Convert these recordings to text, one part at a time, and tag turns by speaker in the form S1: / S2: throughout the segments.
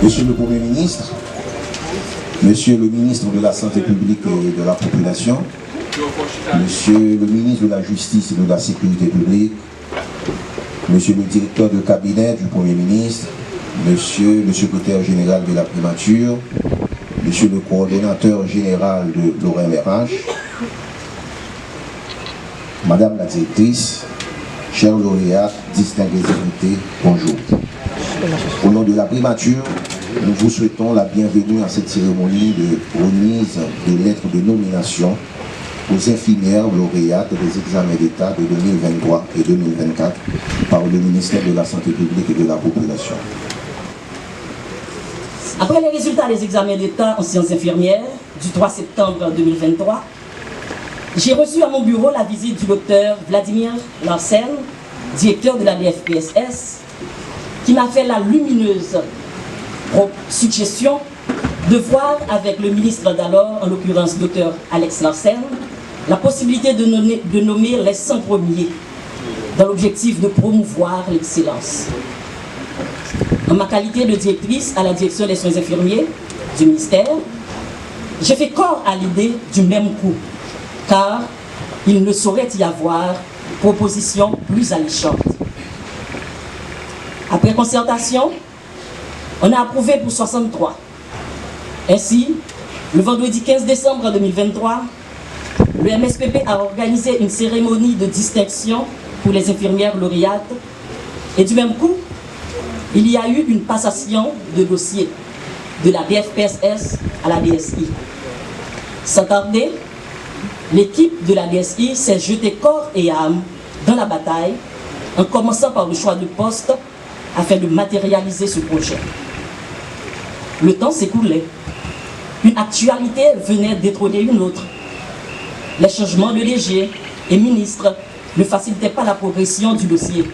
S1: Monsieur le Premier ministre, Monsieur le ministre de la Santé publique et de la Population, Monsieur le ministre de la Justice et de la Sécurité publique, Monsieur le directeur de cabinet du Premier ministre, Monsieur le secrétaire général de la primature, Monsieur le coordonnateur général de l'ORMRH, Madame la directrice, chers lauréats, distingués invités, bonjour. Au nom de la primature, nous vous souhaitons la bienvenue à cette cérémonie de remise de lettres de nomination aux infirmières lauréates des examens d'État de 2023 et 2024 par le ministère de la Santé publique et de la Population.
S2: Après les résultats des examens d'État en sciences infirmières du 3 septembre 2023, j'ai reçu à mon bureau la visite du docteur Vladimir Larsen, directeur de la DFPSS, qui m'a fait la lumineuse suggestion de voir avec le ministre d'alors, en l'occurrence docteur Alex Larsen, la possibilité de nommer les 100 premiers dans l'objectif de promouvoir l'excellence. En ma qualité de directrice à la direction des soins infirmiers du ministère, j'ai fait corps à l'idée du même coup, car il ne saurait y avoir proposition plus alléchante. Après concertation, on a approuvé pour 63. Ainsi, le vendredi 15 décembre 2023, le MSPP a organisé une cérémonie de distinction pour les infirmières lauréates et du même coup, il y a eu une passation de dossier de la DFPSS à la DSI. Sans tarder, l'équipe de la DSI s'est jetée corps et âme dans la bataille, en commençant par le choix de poste afin de matérialiser ce projet. Le temps s'écoulait. Une actualité venait détrôner une autre. Les changements de DG et ministres ne facilitaient pas la progression du dossier.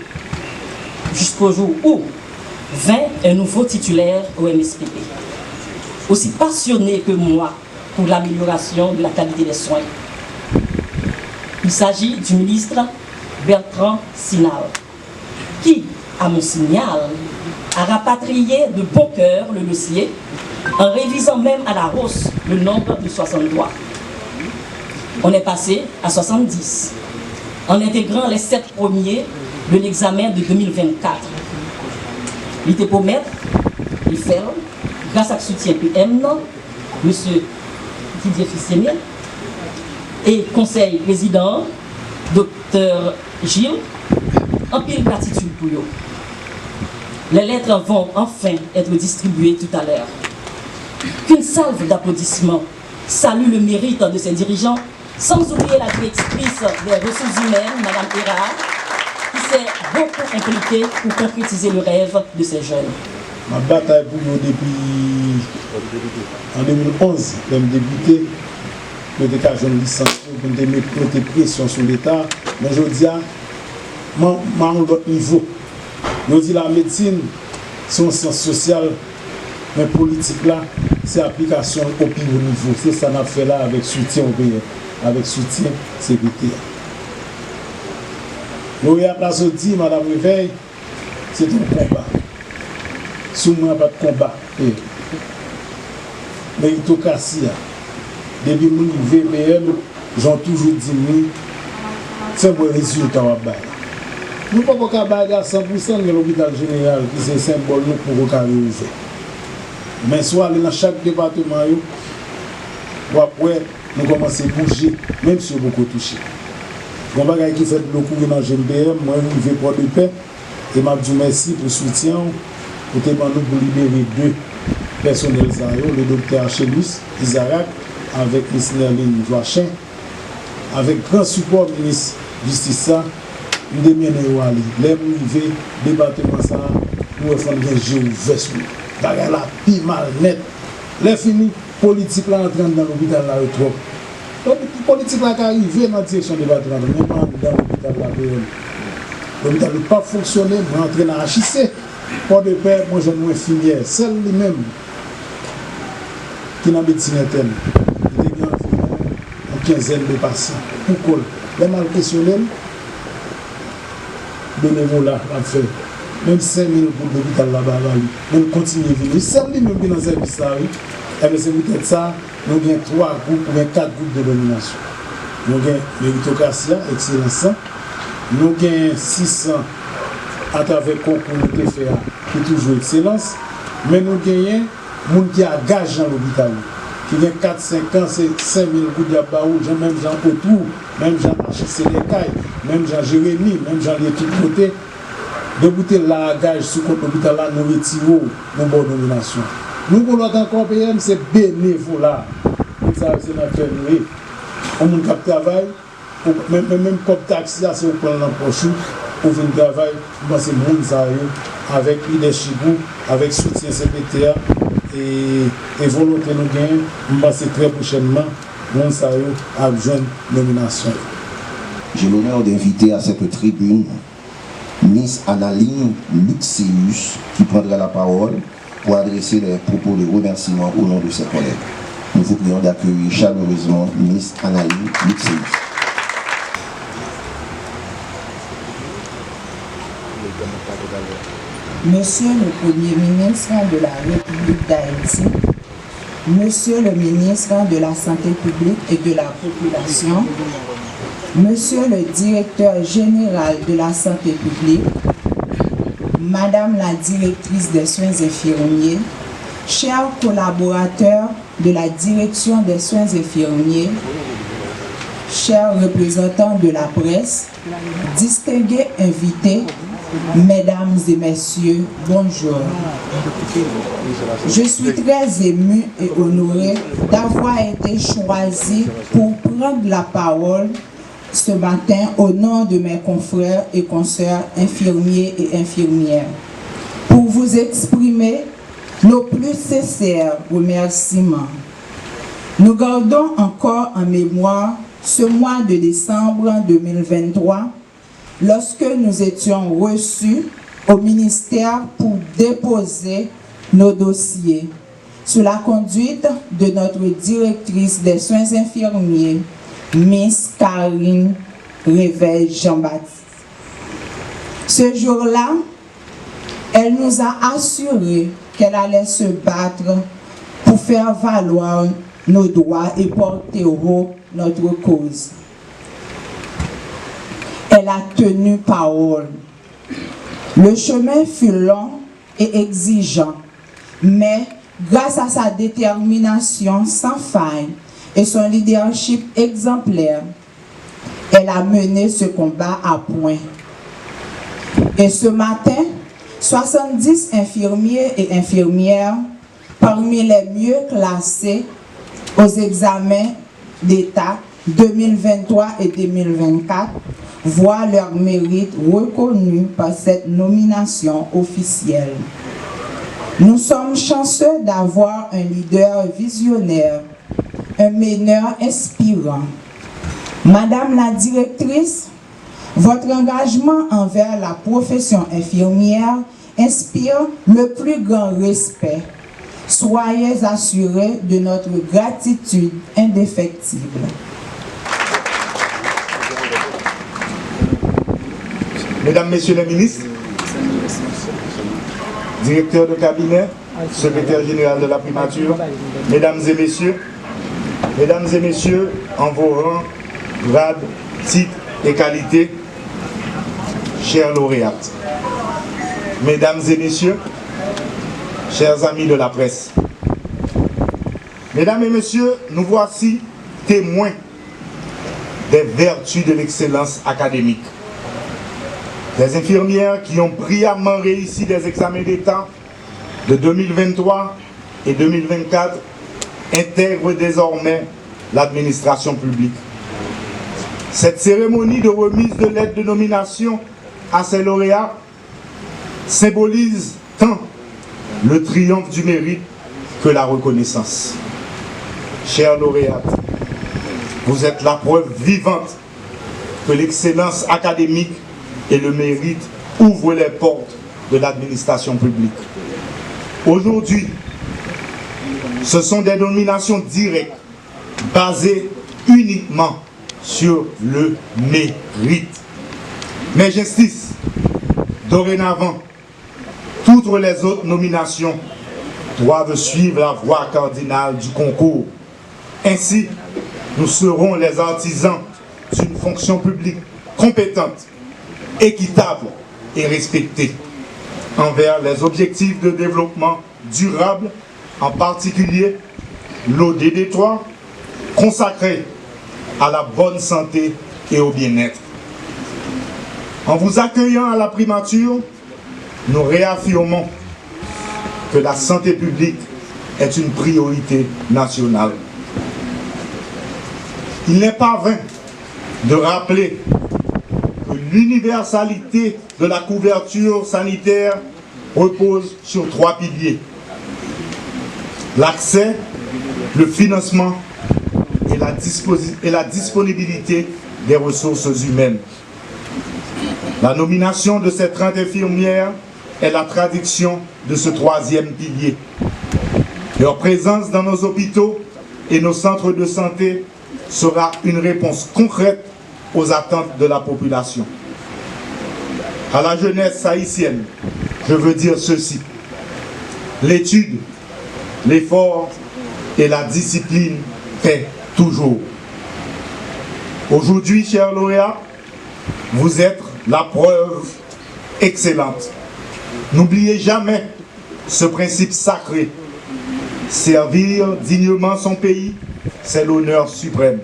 S2: Jusqu'au jour où vint un nouveau titulaire au MSPP, aussi passionné que moi pour l'amélioration de la qualité des soins. Il s'agit du ministre Bertrand Sinal, qui, à mon signal, a rapatrié de bon cœur le dossier en révisant même à la hausse le nombre de 63. On est passé à 70, en intégrant les 7 premiers de l'examen de 2024. Il était pour mettre, il fait, grâce à ce soutien PM, M. Didier Fils-Sémier, et conseil président, Dr Gilles, en pile gratitude pour eux. Les lettres vont enfin être distribuées tout à l'heure. Qu'une salve d'applaudissements salue le mérite de ces dirigeants, sans oublier la directrice des ressources humaines, Mme Hera, qui s'est beaucoup impliquée pour concrétiser le rêve de ces jeunes.
S3: Ma bataille pour nous depuis en 2011, comme député, je suis un jeune licence, je mettre pression sur l'État, mais je dis à l'autre niveau. Je dis la médecine, c'est une science sociale, mais politique là, c'est application au plus haut niveau. C'est ça qu'on a fait là avec soutien au pays, avec soutien sécurité. Lauréat Place dit, Madame Réveil, c'est un combat. Souvent, pas de combat. Méritocratie, depuis mon VPM, j'ai toujours dit, c'est un bon résultat. Nous ne pouvons pas faire 100% de l'hôpital général qui est un symbole pour réaliser. Mais soit aller dans chaque département, ou après, nous commençons à bouger, même si on est beaucoup touché. Il y a des gens qui font beaucoup dans le GMPM, moi je vais pour de paix, et je dis merci pour le soutien, pour libérer 2 personnels, le docteur Achelus Isaac, avec Miss Nerline Joachim, avec grand support du ministre de la Justice, nous démenons à les arrivés, département ça, nous faisons des jeux ouverts sur nous. Bagarre là, pi mal net. Les finis, politique là entrant dans l'hôpital là, trop. Donc, politique là qui arrive dans la direction départementale, même pas dans l'hôpital là. L'hôpital n'a pas fonctionné, mais entrer dans la HIC. Pour de paix, moi j'ai une infirmière, celle lui-même, qui est dans la médecine interne. Il était environ une quinzaine de patients. Pourquoi? Les mal questionnels, bénévolat a fait même 5 000 pour l'hôpital là-bas, même continuer à venir. Samedi, même dans le service là, oui. Et bien, c'est peut-être ça, nous avons 3 groupes ou bien 4 groupes de domination. Nous avons méritocratie, excellence. Nous avons 600 à travers le concours de TFA qui est toujours excellence. Mais nous avons des gens qui engagent dans l'hôpital. Qui ont 4-5 ans, c'est 5 000 gouttes de baou, même Jean autour, même Jean Archissé les cailles, même Jean Jérémy, même Jean les tout côtés. De bouter la gage sur l'hôpital là, nous retirons nos bonnes nominations. Nous, pour l'autre encore PM, c'est bénévolat. Ça, c'est notre famille. On a un travail, même comme taxi, c'est au plan d'empoche, pour venir travailler, c'est le monde avec leadership, avec soutien secrétaire et volonté nous gagnons. C'est très prochainement, monde a besoin de nomination.
S1: J'ai l'honneur d'inviter à cette tribune Miss Analine Luxeus qui prendra la parole pour adresser les propos de remerciement au nom de ses collègues. Nous vous prions d'accueillir chaleureusement Miss Analine Luxeus.
S4: Monsieur le Premier ministre de la République d'Haïti, Monsieur le ministre de la Santé publique et de la Population, Monsieur le directeur général de la Santé publique, Madame la directrice des soins infirmiers, chers collaborateurs de la direction des soins infirmiers, chers représentants de la presse, distingués invités, mesdames et messieurs, bonjour. Je suis très ému et honoré d'avoir été choisi pour prendre la parole ce matin au nom de mes confrères et consoeurs infirmiers et infirmières pour vous exprimer nos plus sincères remerciements. Nous gardons encore en mémoire ce mois de décembre 2023 lorsque nous étions reçus au ministère pour déposer nos dossiers sous la conduite de notre directrice des soins infirmiers, Miss Karine Réveil Jean-Baptiste. Ce jour-là, elle nous a assuré qu'elle allait se battre pour faire valoir nos droits et porter haut notre cause. Elle a tenu parole. Le chemin fut long et exigeant, mais grâce à sa détermination sans faille et son leadership exemplaire, elle a mené ce combat à point. Et ce matin, 70 infirmiers et infirmières, parmi les mieux classés aux examens d'État 2023 et 2024, voient leur mérite reconnu par cette nomination officielle. Nous sommes chanceux d'avoir un leader visionnaire, un meneur inspirant. Madame la directrice, votre engagement envers la profession infirmière inspire le plus grand respect. Soyez assurés de notre gratitude indéfectible.
S5: Mesdames, Messieurs les ministres, directeur de cabinet, secrétaire général de la primature, Mesdames et Messieurs, en vos rangs, grades, titres et qualités, chers lauréates, Mesdames et Messieurs, chers amis de la presse, Mesdames et Messieurs, nous voici témoins des vertus de l'excellence académique. Des infirmières qui ont brillamment réussi des examens d'État de 2023 et 2024 intègrent désormais l'administration publique. Cette cérémonie de remise de lettres de nomination à ces lauréats symbolise tant le triomphe du mérite que la reconnaissance. Chers lauréates, vous êtes la preuve vivante que l'excellence académique et le mérite ouvrent les portes de l'administration publique. Aujourd'hui, ce sont des nominations directes, basées uniquement sur le mérite. Mais j'insiste, dorénavant, Toutes les autres nominations doivent suivre la voie cardinale du concours. Ainsi, nous serons les artisans d'une fonction publique compétente, équitable et respectée envers les objectifs de développement durable, en particulier l'ODD 3, consacré à la bonne santé et au bien-être. En vous accueillant à la primature, nous réaffirmons que la santé publique est une priorité nationale. Il n'est pas vain de rappeler que l'universalité de la couverture sanitaire repose sur 3 piliers: l'accès, le financement et la disponibilité des ressources humaines. La nomination de ces 30 infirmières est la traduction de ce 3e pilier. Leur présence dans nos hôpitaux et nos centres de santé sera une réponse concrète aux attentes de la population. À la jeunesse haïtienne, je veux dire ceci: l'étude, l'effort et la discipline paient toujours. Aujourd'hui, chers lauréats, vous êtes la preuve excellente. N'oubliez jamais ce principe sacré: servir dignement son pays, c'est l'honneur suprême.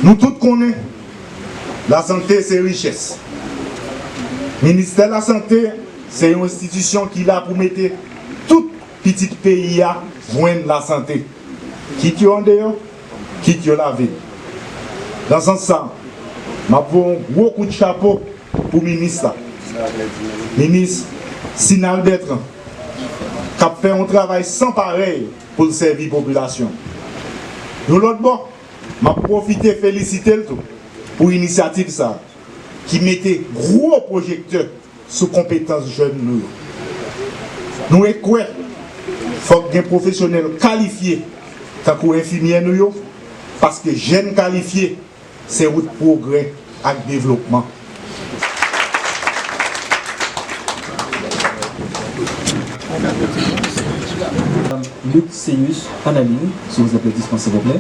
S5: Nous tous connaissons, la santé c'est richesse. Le ministère de la Santé, c'est une institution qui est là pour mettre tout petit pays à joindre la santé. Qui tu en dehors, qui tu la vie. Dans ce sens, je prends un gros coup de chapeau pour le ministre. Ministre Sinal Bertrand, qui a fait un travail sans pareil pour servir la population. De l'autre bord, je profite de féliciter pour l'initiative ça, qui mettait gros projecteurs sur compétences jeunes. Nous sommes quoi? Il faut que des professionnels qualifiés, tant qu'infirmiers, parce que jeunes qualifiés, c'est route progrès et développement.
S6: Luc Seyus, Analine, si vous applaudissez s'il vous plaît.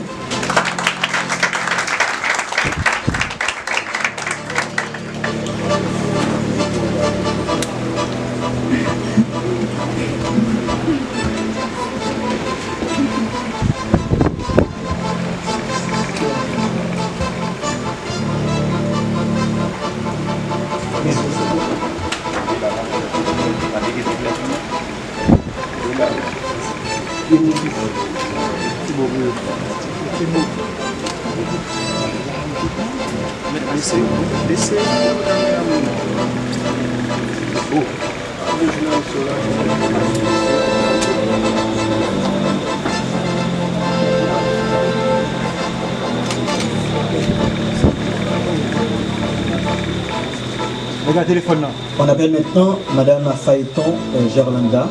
S6: On appelle maintenant Madame Phaéton Gerlanda.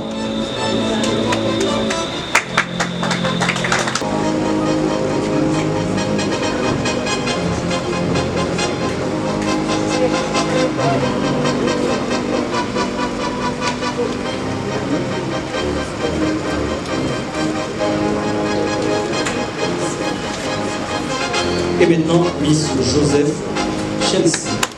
S7: Et maintenant, Miss Joseph Chelsea.